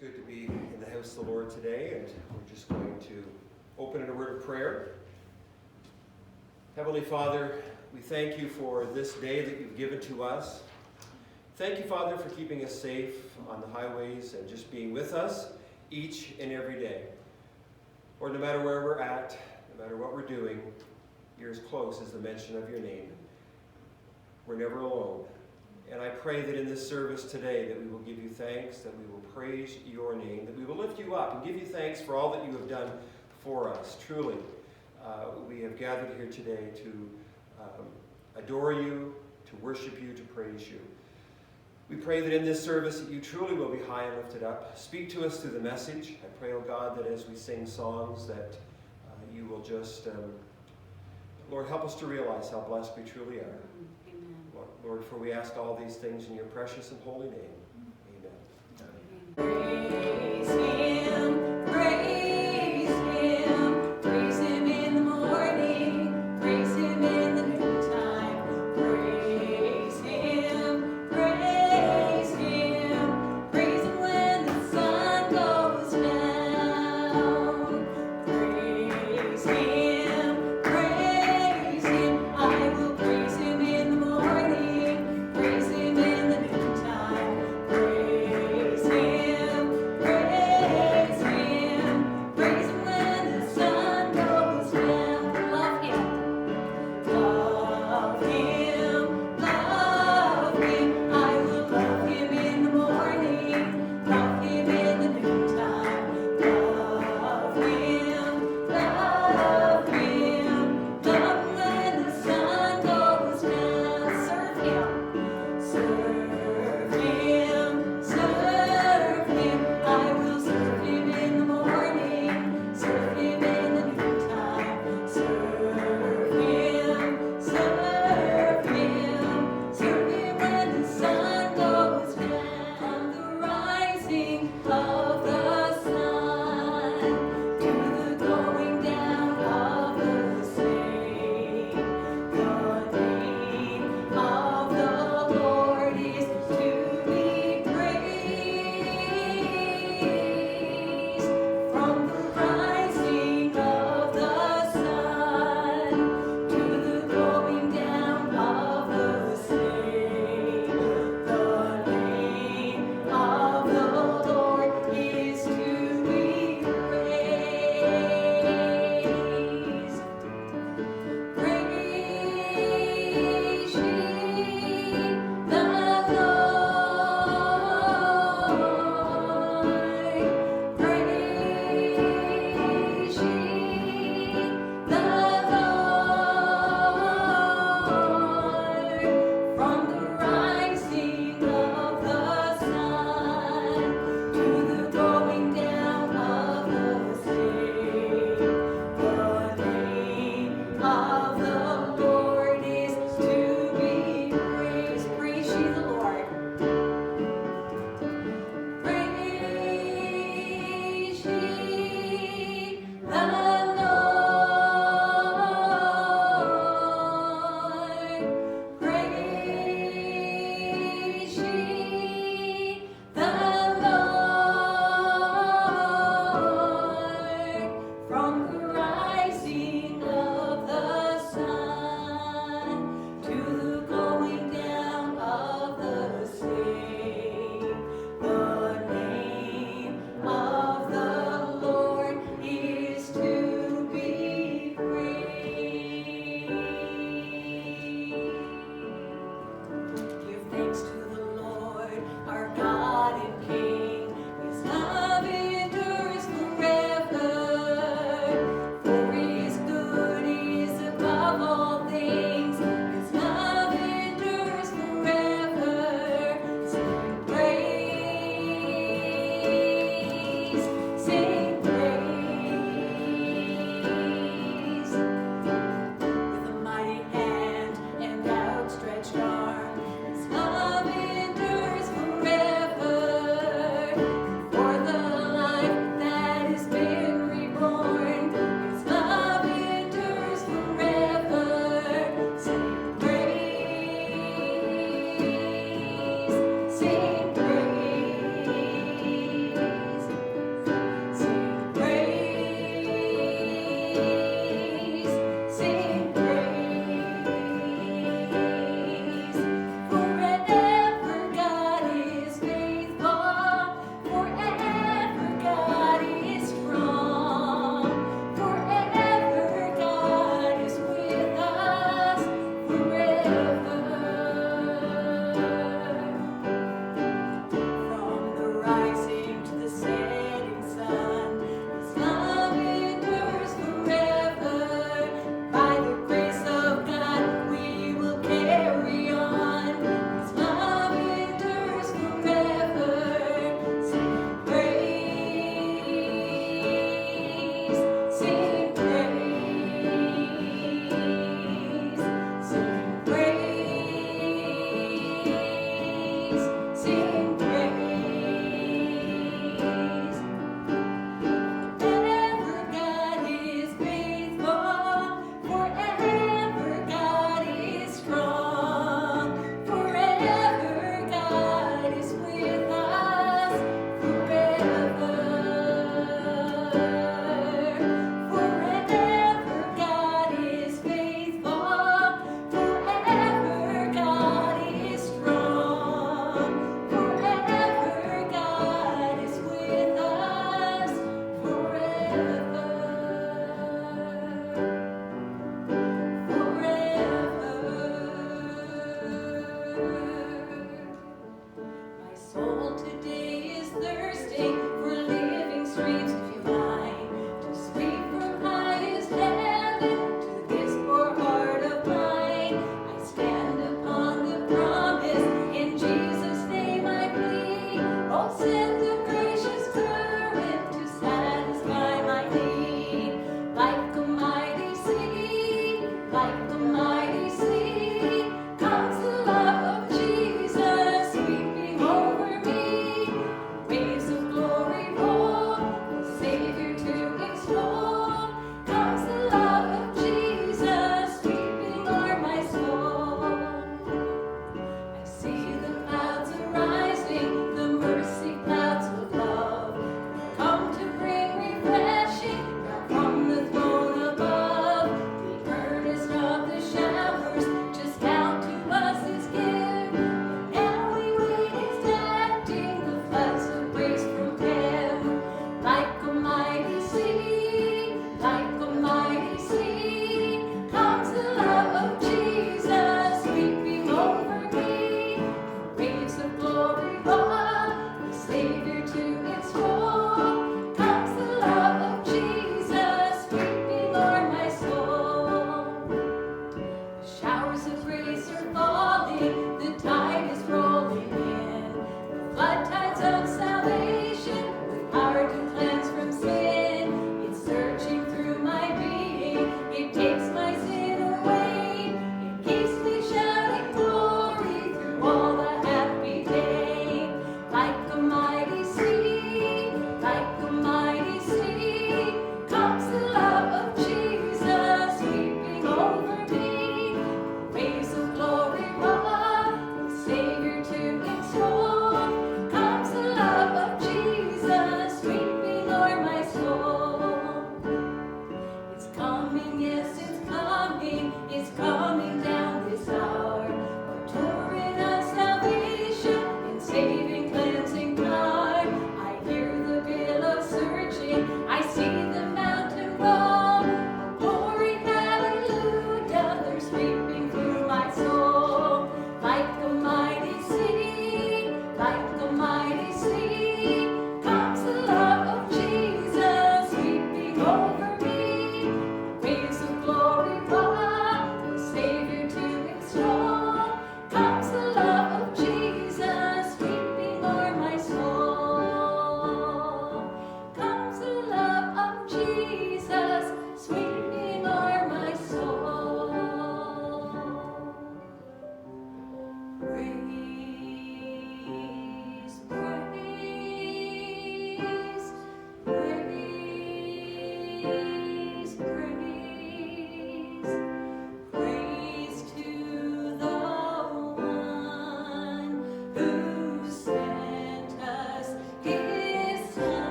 good to be in the house of the Lord today, and we're just going to open in a word of prayer. Heavenly Father, we thank you for this day that you've given to us. Thank you, Father, for keeping us safe on the highways and just being with us each and every day. Lord, no matter where we're at, no matter what we're doing, you're as close as the mention of your name. We're never alone. And I pray that in this service today that we will give you thanks, that we will praise your name, that we will lift you up and give you thanks for all that you have done for us. Truly, we have gathered here today to adore you, to worship you, to praise you. We pray that in this service that you truly will be high and lifted up. Speak to us through the message. I pray, oh God, that as we sing songs that you will just, Lord, help us to realize how blessed we truly are. Lord, for we ask all these things in your precious and holy name. Amen. Praise him, praise him, praise him in the morning, praise him in the noontime, praise him, praise him, praise him when the sun goes down, praise him, I will praise him in the morning, praise him in the noontime, praise him when the sun goes down. Love him, love him, love him. I will love him in the morning, love him in the noontime, love him, love him, love him when the sun goes down. Serve him, serve him, serve him. I will serve him in the morning, serve him in the noontime, serve him, serve him, serve him when the sun goes down. From the rising of the sun to the going down of the same, the name of the Lord is to be praised. From the rising of the sun to the going down of the same, the name of the Lord is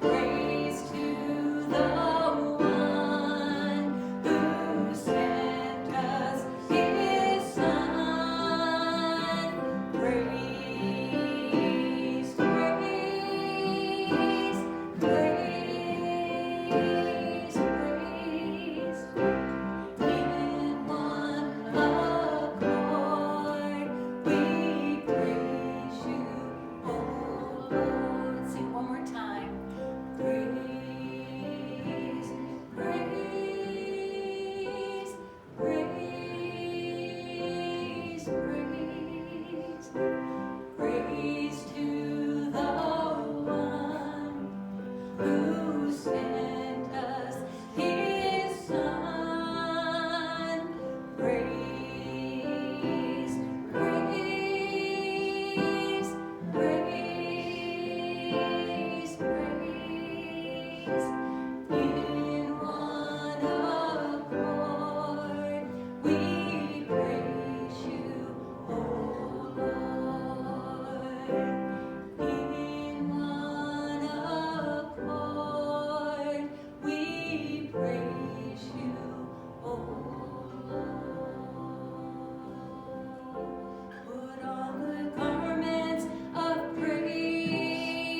praise to the one who sent us his Son. Praise, praise, praise, praise. In one accord, we praise you, O Lord. Sing one more time. Praise, praise, praise, praise. Praise to the one who sent us his Son. Praise, praise, praise, praise. In one accord, we praise you, O Lord. In one accord, we praise you, O Lord. Put on the garments of praise,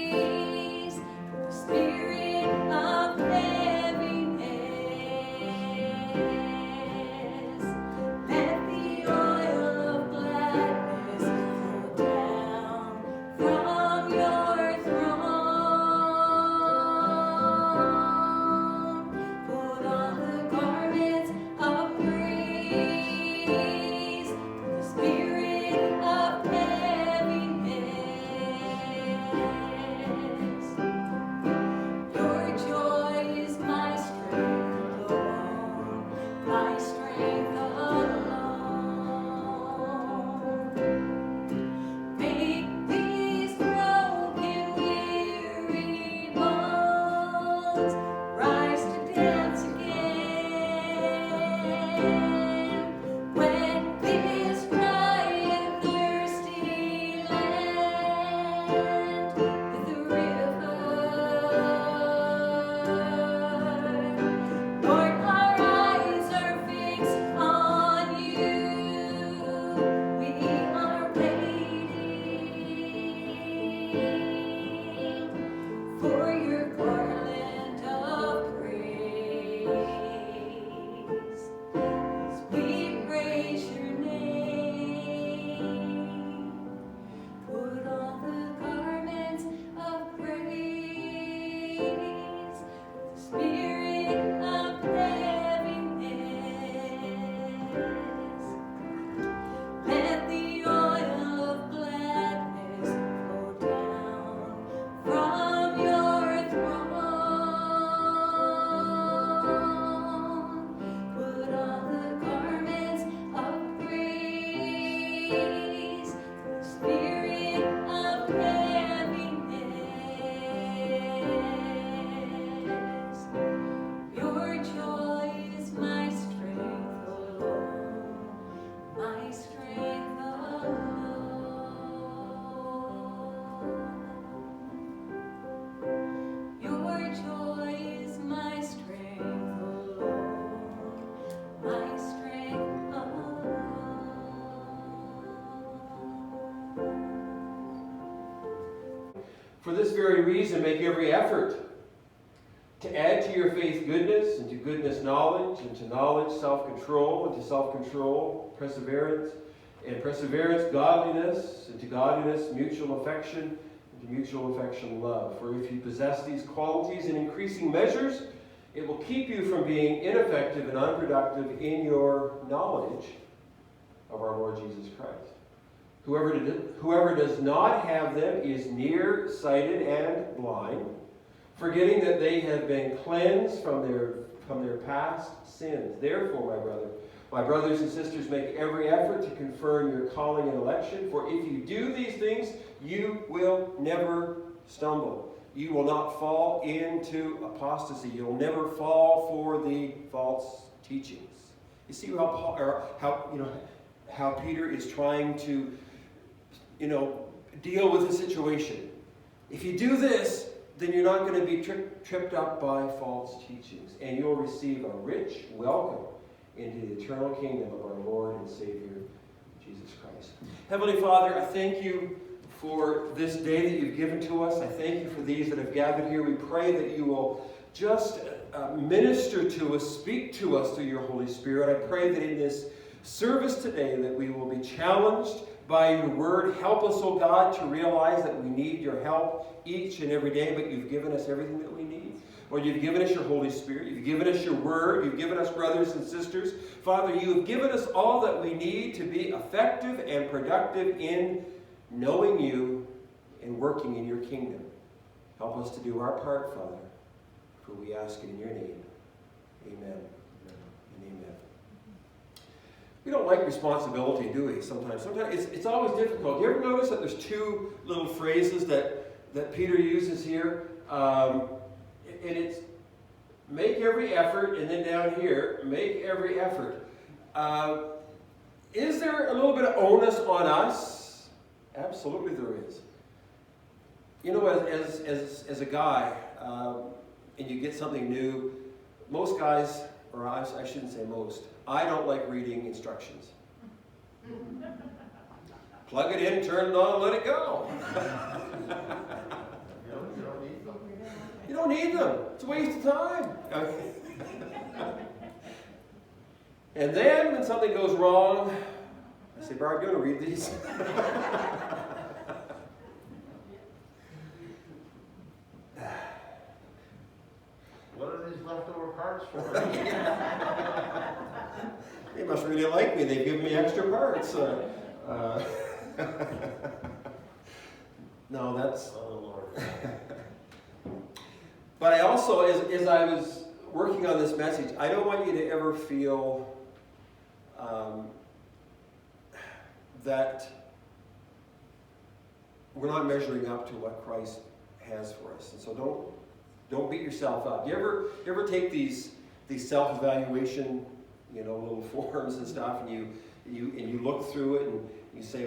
the spirit of heaviness. Let the oil of gladness flow down from your throne. Put on the garments of praise, the spirit of heaviness. Your joy is my strength alone, my strength alone. Make these broken, weary bones rise to dance again. When this dry and thirsty land with a river, Lord, our eyes are fixed on you. We are waiting for your garland of praise. As we praise your name, put on the garments of praise, the spirit of heaviness. Let the oil of gladness flow down from your throne. Put on the garments of praise, the spirit of heaviness. Your joy is my strength alone, my strength alone. Your joy is my strength alone, my strength alone. For this very reason, make every effort to add to your faith goodness, and to goodness knowledge, and to knowledge self-control, and to self-control perseverance, and perseverance godliness, and to godliness mutual affection, and to mutual affection love. For if you possess these qualities in increasing measures, it will keep you from being ineffective and unproductive in your knowledge of our Lord Jesus Christ. Whoever does not have them is nearsighted and blind, forgetting that they have been cleansed from their past sins. Therefore, my brothers and sisters, make every effort to confirm your calling and election, for if you do these things, you will never stumble. You will not fall into apostasy. You'll never fall for the false teachings. You see how Peter is trying to, deal with the situation. If you do this, then you're not going to be tripped up by false teachings, and you'll receive a rich welcome into the eternal kingdom of our Lord and Savior, Jesus Christ. Heavenly Father, I thank you for this day that you've given to us. I thank you for these that have gathered here. We pray that you will just minister to us, speak to us through your Holy Spirit. I pray that in this service today that we will be challenged by your word. Help us, oh God, to realize that we need your help each and every day, but you've given us everything that we need. Lord, you've given us your Holy Spirit. You've given us your word. You've given us brothers and sisters. Father, you have given us all that we need to be effective and productive in knowing you and working in your kingdom. Help us to do our part, Father, for we ask it in your name. Amen and amen. We don't like responsibility, do we, sometimes? Sometimes it's always difficult. You ever notice that there's two little phrases that Peter uses here? And it's make every effort, and then down here, make every effort. Is there a little bit of onus on us? Absolutely there is. You know, as a guy, and you get something new, most guys, or I shouldn't say most, I don't like reading instructions. Plug it in, turn it on, let it go. You don't need them. It's a waste of time. And then when something goes wrong, I say, Barb, you want to read these? What are these leftover parts for? They must really like me. They've given me extra parts. No, that's... Oh, Lord. But I also, as I was working on this message, I don't want you to ever feel that we're not measuring up to what Christ has for us. And so don't beat yourself up. You ever take these self-evaluation, little forms and stuff, and you look through it and you say,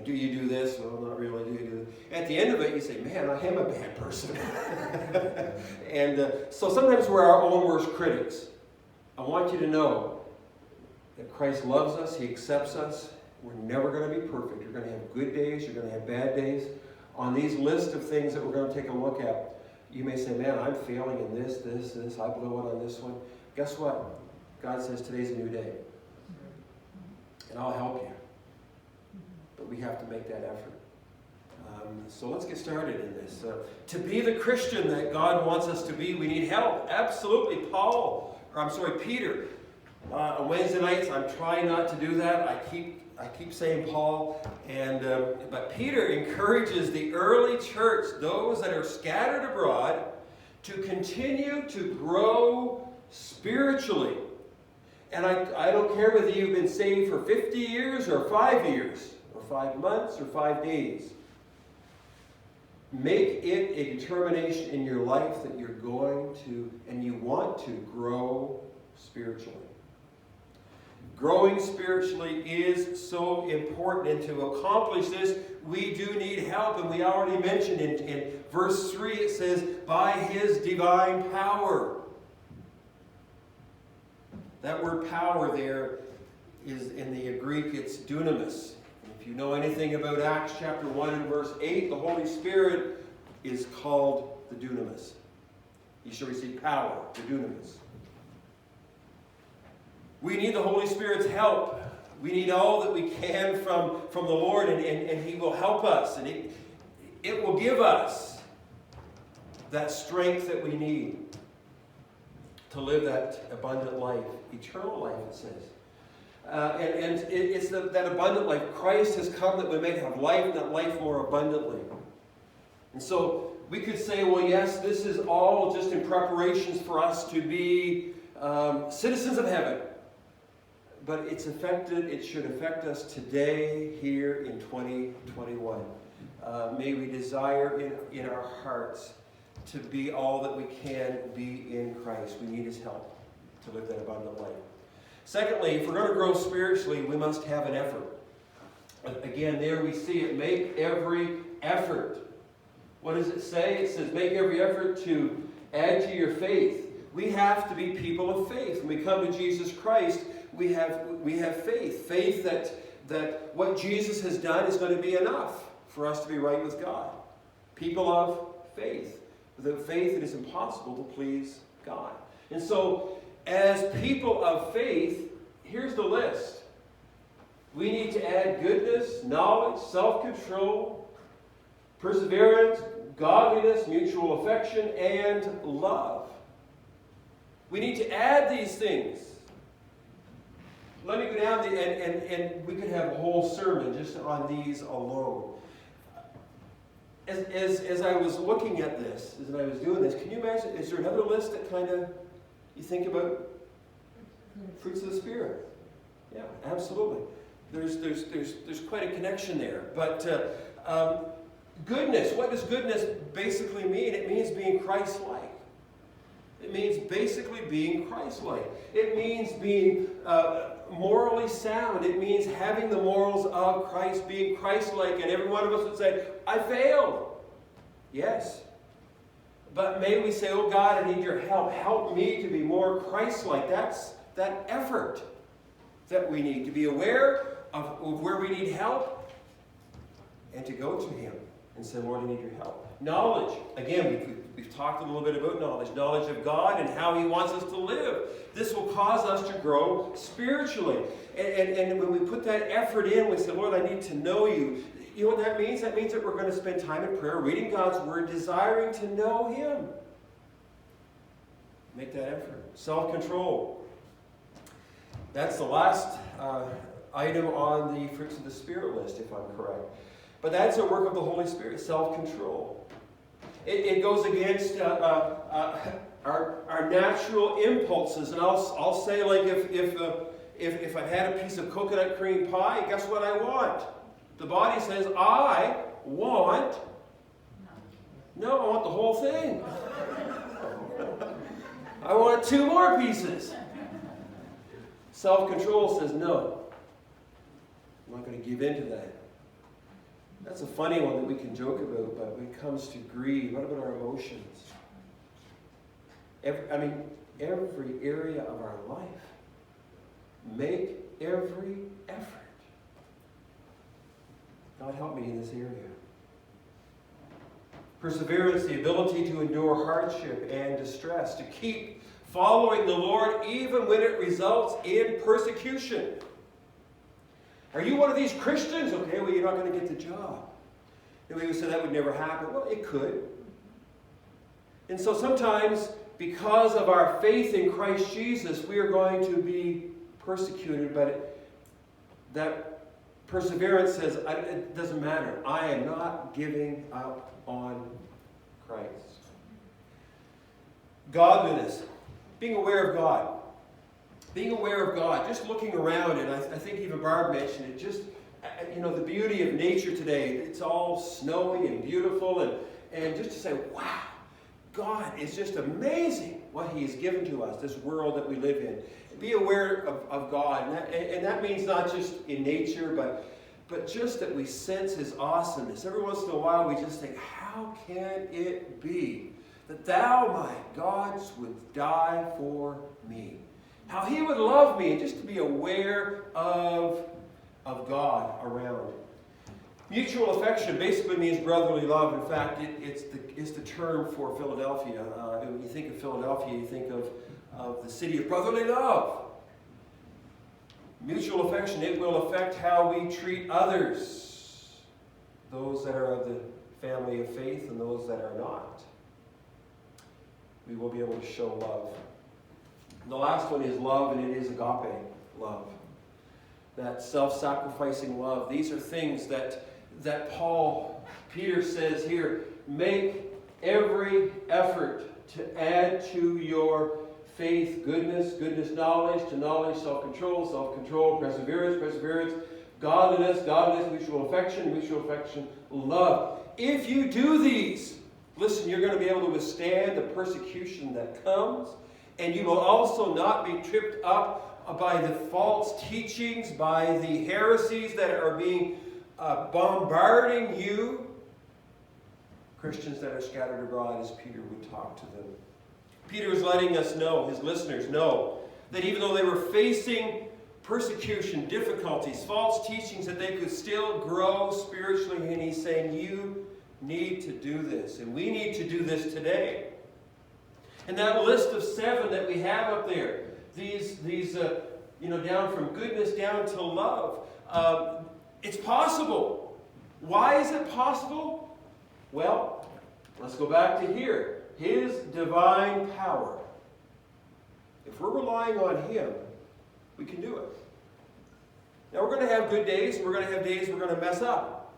do you do this? Well, not really. Do you do this? At the end of it, you say, man, I am a bad person. And so sometimes we're our own worst critics. I want you to know that Christ loves us. He accepts us. We're never going to be perfect. You're going to have good days. You're going to have bad days. On these list of things that we're going to take a look at, you may say, man, I'm failing in this. I blew it on this one. Guess what? God says today's a new day. And I'll help you. But we have to make that effort. So let's get started in this. To be the Christian that God wants us to be, we need help. Absolutely. Peter. On Wednesday nights, I'm trying not to do that. I keep saying Paul. But Peter encourages the early church, those that are scattered abroad, to continue to grow spiritually. And I don't care whether you've been saved for 50 years or 5 years, or 5 months or 5 days. Make it a determination in your life that you're going to and you want to grow spiritually. Growing spiritually is so important, and to accomplish this, we do need help. And we already mentioned in verse 3, it says, by his divine power. That word power there is in the Greek, it's dunamis. If you know anything about Acts chapter 1 and verse 8, the Holy Spirit is called the dunamis. You shall receive power, the dunamis. We need the Holy Spirit's help. We need all that we can from the Lord, and He will help us. And it will give us that strength that we need to live that abundant life, eternal life, it says. It's that abundant life. Christ has come that we may have life, and that life more abundantly. And so we could say, well, yes, this is all just in preparations for us to be citizens of heaven. But it should affect us today, here in 2021. May we desire in our hearts to be all that we can be in Christ. We need His help to live that abundant life. Secondly, if we're going to grow spiritually, we must have an effort. Again, there we see it. Make every effort. What does it say? It says, make every effort to add to your faith. We have to be people of faith. When we come to Jesus Christ, we have faith. Faith that what Jesus has done is going to be enough for us to be right with God. People of faith. Without faith, it is impossible to please God. And so, as people of faith, here's the list. We need to add goodness, knowledge, self-control, perseverance, godliness, mutual affection, and love. We need to add these things. Let me go down and we could have a whole sermon just on these alone. As I was looking at this, as I was doing this, can you imagine, is there another list that kind of you think about? Fruits of the Spirit. Yeah, absolutely. There's quite a connection there. But goodness, what does goodness basically mean? It means being Christ-like. It means basically being Christ-like. It means being morally sound. It means having the morals of Christ, being Christ-like. And every one of us would say, I failed. Yes. But may we say, oh God, I need your help. Help me to be more Christ-like. That's that effort that we need, to be aware of where we need help and to go to Him and say, Lord, I need your help. Knowledge. Again, we've talked a little bit about knowledge. Knowledge of God and how He wants us to live. This will cause us to grow spiritually. And when we put that effort in, we say, Lord, I need to know you. You know what that means? That means that we're going to spend time in prayer, reading God's Word, desiring to know Him. Make that effort. Self-control. That's the last item on the fruits of the Spirit list, if I'm correct. But that's a work of the Holy Spirit, self-control. It goes against our natural impulses. And I'll say, like, if I've had a piece of coconut cream pie, guess what I want? The body says, I want... No, I want the whole thing. I want 2 more pieces. Self-control says, no. I'm not going to give in to that. That's a funny one that we can joke about, but when it comes to greed, what about our emotions? Every area of our life. Make every effort. God, help me in this area. Perseverance, the ability to endure hardship and distress, to keep following the Lord even when it results in persecution. Are you one of these Christians? Okay, well, you're not going to get the job. And we would say that would never happen. Well, it could. And so sometimes, because of our faith in Christ Jesus, we are going to be persecuted, but that perseverance says, it doesn't matter. I am not giving up on Christ. Godliness. Being aware of God. Being aware of God. Just looking around, and I think even Barb mentioned it, just, the beauty of nature today. It's all snowy and beautiful, and just to say, wow, God is just amazing what He has given to us, this world that we live in. Be aware of God. And that means not just in nature, but just that we sense His awesomeness. Every once in a while we just think, how can it be that Thou, my God, would die for me? How He would love me, and just to be aware of God around. Mutual affection basically means brotherly love. In fact, it's the term for Philadelphia. When you think of Philadelphia, you think of the city of brotherly love. Mutual affection, it will affect how we treat others. Those that are of the family of faith and those that are not. We will be able to show love. The last one is love, and it is agape love. That self-sacrificing love. These are things that Peter says here, make every effort to add to your faith goodness, knowledge, to knowledge, self-control, perseverance, godliness, mutual affection, love. If you do these, listen, you're going to be able to withstand the persecution that comes, and you will also not be tripped up by the false teachings, by the heresies that are being bombarding you. Christians that are scattered abroad as Peter would talk to them. Peter was letting us know, his listeners know, that even though they were facing persecution, difficulties, false teachings, that they could still grow spiritually. And he's saying, you need to do this. And we need to do this today. And that list of 7 that we have up there, these down from goodness down to love, it's possible. Why is it possible? Well, let's go back to here. His divine power. If we're relying on Him, we can do it. Now, we're going to have good days, and we're going to have days we're going to mess up.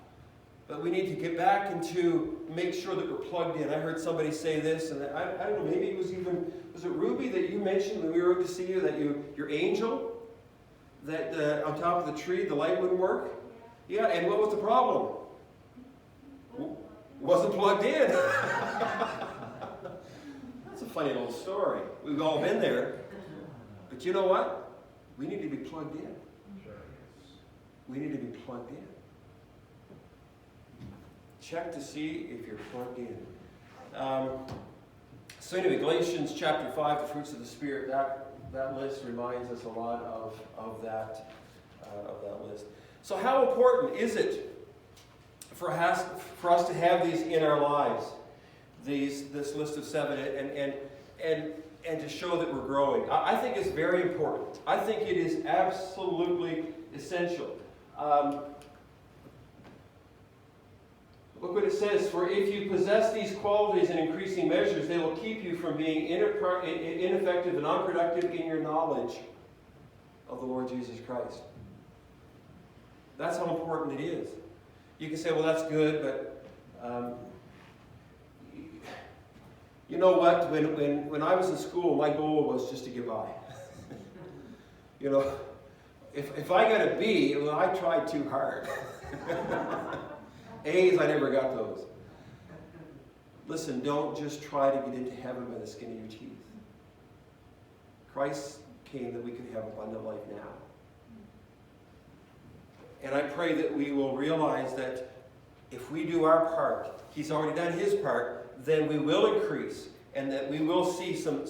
But we need to get back and to make sure that we're plugged in. I heard somebody say this, and I don't know, maybe it was it Ruby that you mentioned when we were out to see you, that your angel, that on top of the tree, the light wouldn't work? Yeah, and what was the problem? Wasn't plugged in. That's a funny little story. We've all been there. But you know what? We need to be plugged in. We need to be plugged in. Check to see if you're plugged in. So anyway, Galatians chapter 5, the fruits of the Spirit, that list reminds us a lot of that list. So how important is it for us to have these in our lives, this list of 7, and to show that we're growing? I think it's very important. I think it is absolutely essential. Look what it says. For if you possess these qualities in increasing measures, they will keep you from being ineffective and unproductive in your knowledge of the Lord Jesus Christ. That's how important it is. You can say, well, that's good, but you know what? When I was in school, my goal was just to get by. If I got a B, well, I tried too hard. A's, I never got those. Listen, don't just try to get into heaven by the skin of your teeth. Christ came that we could have abundant life now. And I pray that we will realize that if we do our part, He's already done His part, then we will increase, and that we will see some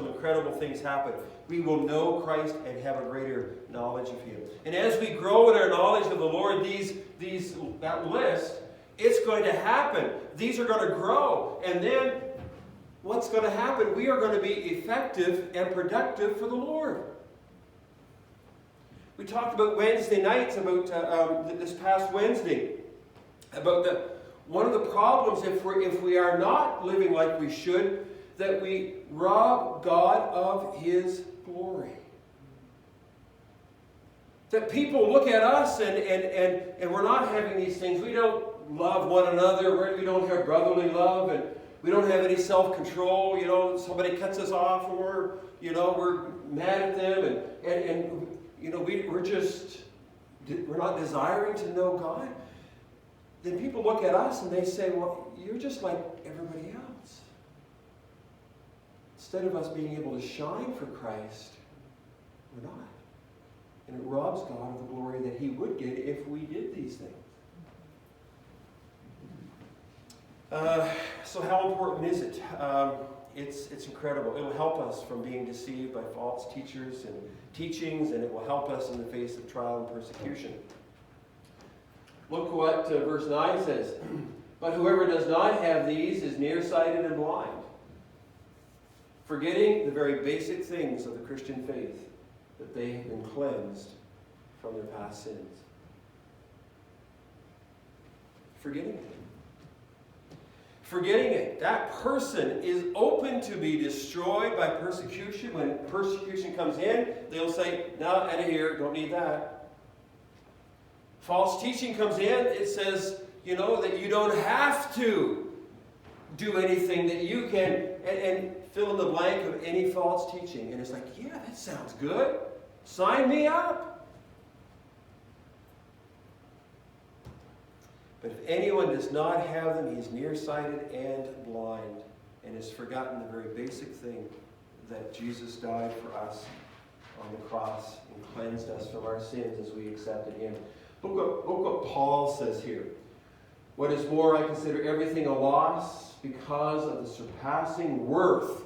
incredible things happen. We will know Christ and have a greater knowledge of Him. And as we grow in our knowledge of the Lord, that list, it's going to happen. These are going to grow. And then what's going to happen? We are going to be effective and productive for the Lord. We talked about Wednesday nights, about this past Wednesday, about one of the problems if we are not living like we should, that we rob God of His glory. That people look at us and we're not having these things. We don't love one another. We don't have brotherly love, and we don't have any self-control. Somebody cuts us off, and we're mad at them, and we're not desiring to know God. Then people look at us and they say, well, you're just like everybody else. Instead of us being able to shine for Christ, we're not. And it robs God of the glory that He would get if we did these things. So how important is it? It's incredible. It will help us from being deceived by false teachers and teachings, and it will help us in the face of trial and persecution. Look what verse 9 says. But whoever does not have these is nearsighted and blind, forgetting the very basic things of the Christian faith, that they have been cleansed from their past sins. Forgetting it. Forgetting it. That person is open to be destroyed by persecution. When persecution comes in, they'll say, no, out of here, don't need that. False teaching comes in, it says, that you don't have to do anything, that you can, and fill in the blank of any false teaching. And it's like, yeah, that sounds good. Sign me up. But if anyone does not have them, he's nearsighted and blind, and has forgotten the very basic thing, that Jesus died for us on the cross and cleansed us from our sins as we accepted Him. Look what Paul says here. What is more, I consider everything a loss because of the surpassing worth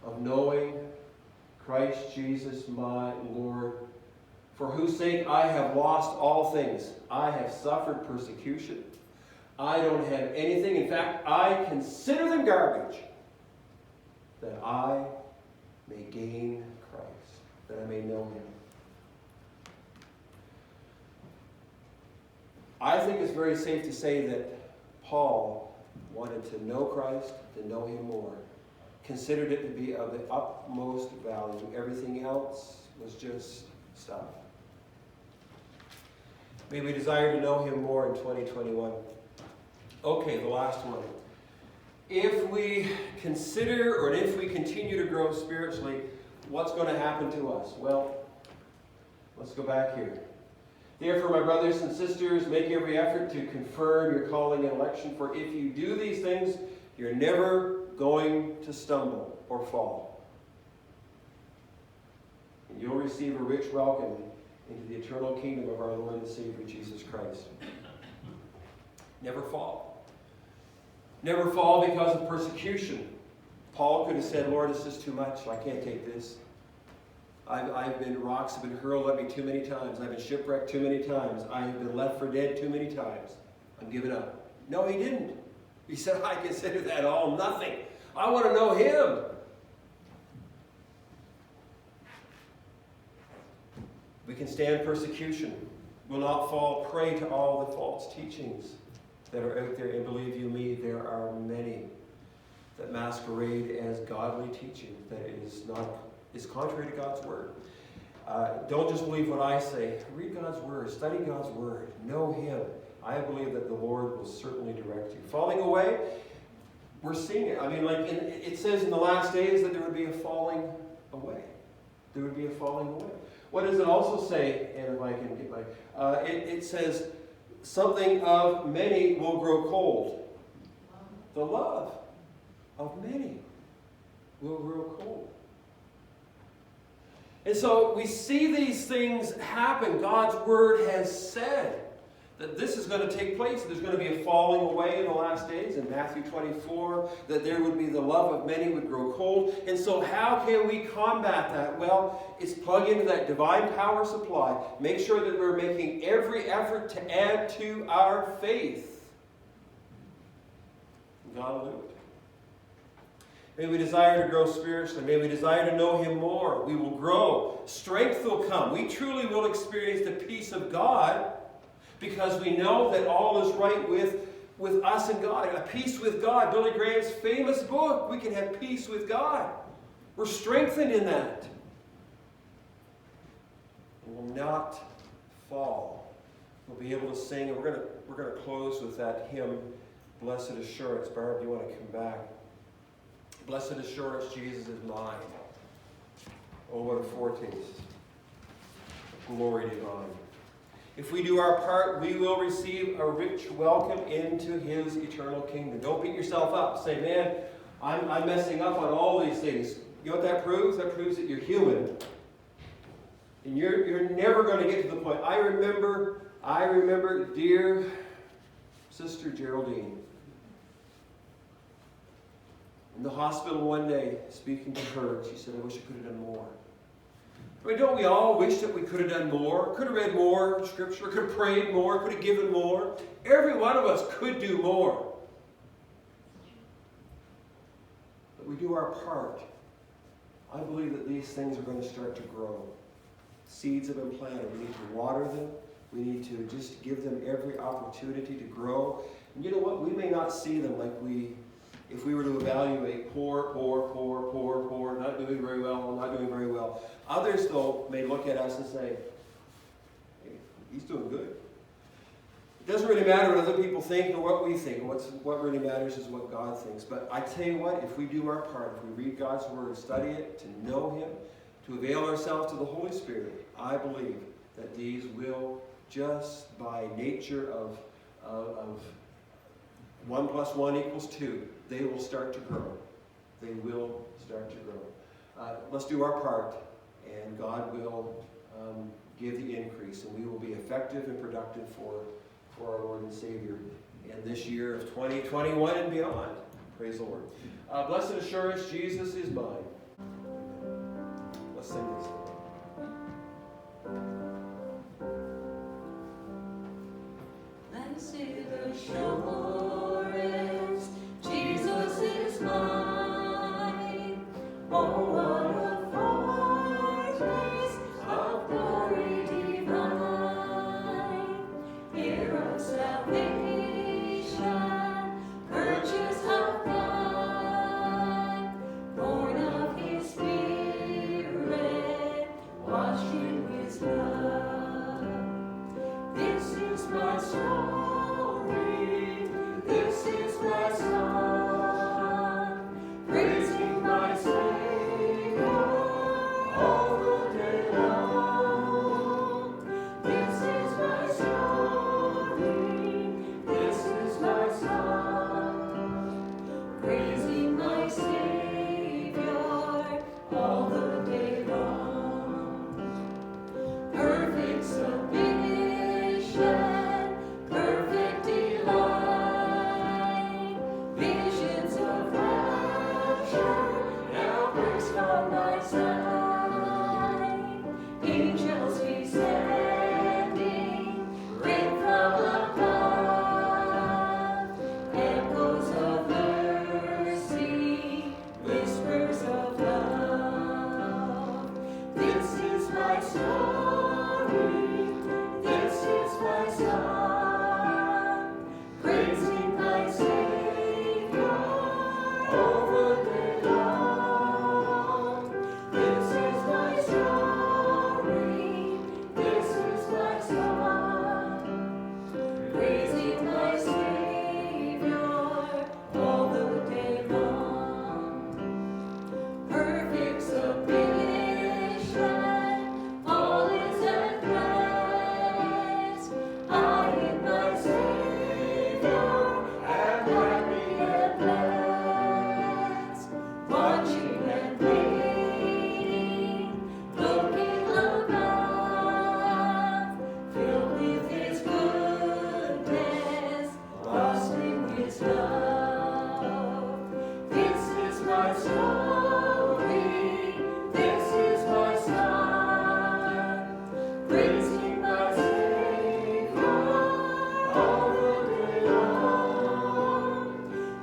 of knowing Christ Jesus my Lord, for whose sake I have lost all things. I have suffered persecution. I don't have anything. In fact, I consider them garbage, that I may gain Christ, that I may know him. I think it's very safe to say that Paul wanted to know Christ, to know him more, considered it to be of the utmost value. Everything else was just stuff. May we desire to know him more in 2021. Okay, the last one. If we consider, or if we continue to grow spiritually, what's going to happen to us? Well, let's go back here. Therefore, my brothers and sisters, make every effort to confirm your calling and election, for if you do these things, you're never going to stumble or fall. And you'll receive a rich welcome into the eternal kingdom of our Lord and Savior, Jesus Christ. Never fall. Never fall because of persecution. Paul could have said, Lord, this is too much. I can't take this. Rocks have been hurled at me too many times. I've been shipwrecked too many times. I have been left for dead too many times. I'm giving up. No, he didn't. He said, I consider that all nothing. I want to know him. We can stand persecution. Will not fall prey to all the false teachings that are out there. And believe you me, there are many that masquerade as godly teaching that is contrary to God's word. Don't just believe what I say. Read God's word. Study God's word. Know him. I believe that the Lord will certainly direct you. Falling away, we're seeing it. I mean, like it says in the last days that there would be a falling away. There would be a falling away. What does it also say? And if I can get my, it says something of many will grow cold. The love of many will grow cold. And so we see these things happen. God's word has said that this is going to take place. There's going to be a falling away in the last days. In Matthew 24, that there would be the love of many would grow cold. And so how can we combat that? Well, it's plug into that divine power supply. Make sure that we're making every effort to add to our faith. God will do it. May we desire to grow spiritually. May we desire to know him more. We will grow. Strength will come. We truly will experience the peace of God because we know that all is right with us and God. A peace with God. Billy Graham's famous book. We can have peace with God. We're strengthened in that. We will not fall. We'll be able to sing. And we're going to close with that hymn, Blessed Assurance. Barb, you want to come back? Blessed assurance, Jesus is mine. Oh, what a foretaste. Glory divine. If we do our part, we will receive a rich welcome into his eternal kingdom. Don't beat yourself up. Say, man, I'm messing up on all these things. You know what that proves? That proves that you're human. And you're never going to get to the point. I remember dear Sister Geraldine, in the hospital one day, speaking to her, she said, I wish I could have done more. I mean, don't we all wish that we could have done more? Could have read more scripture, could have prayed more, could have given more. Every one of us could do more. But we do our part. I believe that these things are going to start to grow. Seeds have been planted. We need to water them. We need to just give them every opportunity to grow. And you know what? We may not see them like if we were to evaluate poor, not doing very well. Others, though, may look at us and say, hey, he's doing good. It doesn't really matter what other people think or what we think. What really matters is what God thinks. But I tell you what, if we do our part, if we read God's word, study it, to know him, to avail ourselves to the Holy Spirit, I believe that these will, just by nature of 1 + 1 = 2, they will start to grow. They will start to grow. Let's do our part, and God will give the increase, and we will be effective and productive for for our Lord and Savior in this year of 2021 and beyond. Praise the Lord. Blessed assurance, Jesus is mine. Let's sing this. Blessed assurance, Jesus is mine. Oh, what a foretaste of glory divine. Heir of salvation, purchase of God, born of His Spirit, washed in His blood. This is my story, this is my song, praising my Savior all the day long. This is my story, this is my song, praising my Savior all the day long. Perfect submission, perfect delight, visions of rapture now burst on my sight. Angels descending, rain from above, echoes of mercy, whispers of love. This is my story, this is my song, praising my Savior all the day long. This is my story, this is my song, praising my Savior all the day long. Perfect submission, all is at rest. I in my Savior am happy and blessed. Watching and waiting, looking above, filled with His goodness, lost in His love. This is my story, this is my song, praising my Savior all the day long.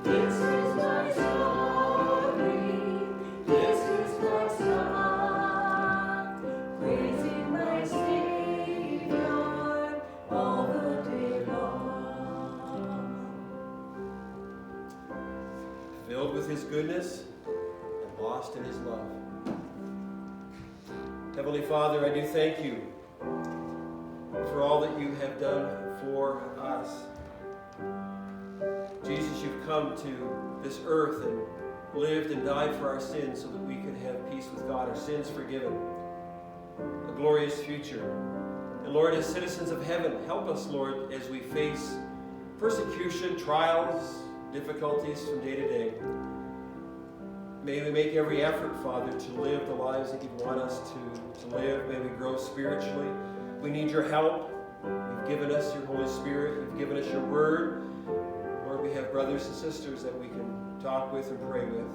This is my story, this is my song, praising my Savior all the day long. Filled with His goodness and lost in His love. Heavenly Father, I do thank you for all that you have done for us. Jesus, you've come to this earth and lived and died for our sins so that we could have peace with God, our sins forgiven, a glorious future. And Lord, as citizens of heaven, help us, Lord, as we face persecution, trials, difficulties from day to day. May we make every effort, Father, to live the lives that you want us to live. May we grow spiritually. We need your help. You've given us your Holy Spirit. You've given us your word. Lord, we have brothers and sisters that we can talk with and pray with.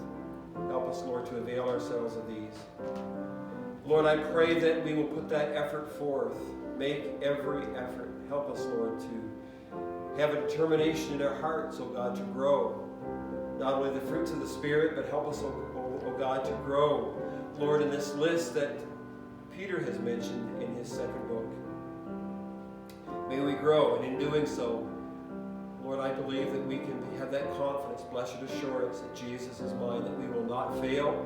Help us, Lord, to avail ourselves of these. Lord, I pray that we will put that effort forth. Make every effort. Help us, Lord, to have a determination in our hearts, oh God, to grow. Not only the fruits of the Spirit, but help us, oh God, to grow, Lord, in this list that Peter has mentioned in his second book. May we grow, and in doing so, Lord, I believe that we can have that confidence, blessed assurance that Jesus is mine, that we will not fail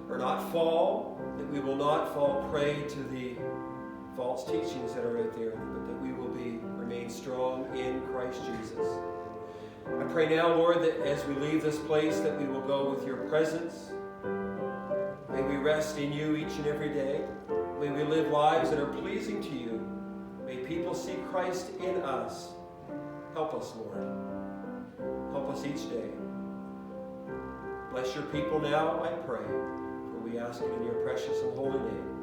or not fall, that we will not fall prey to the false teachings that are out there, but that we will remain strong in Christ Jesus. I pray now, Lord, that as we leave this place, that we will go with your presence. May we rest in you each and every day. May we live lives that are pleasing to you. May people see Christ in us. Help us, Lord. Help us each day. Bless your people now, I pray, for we ask it in your precious and holy name.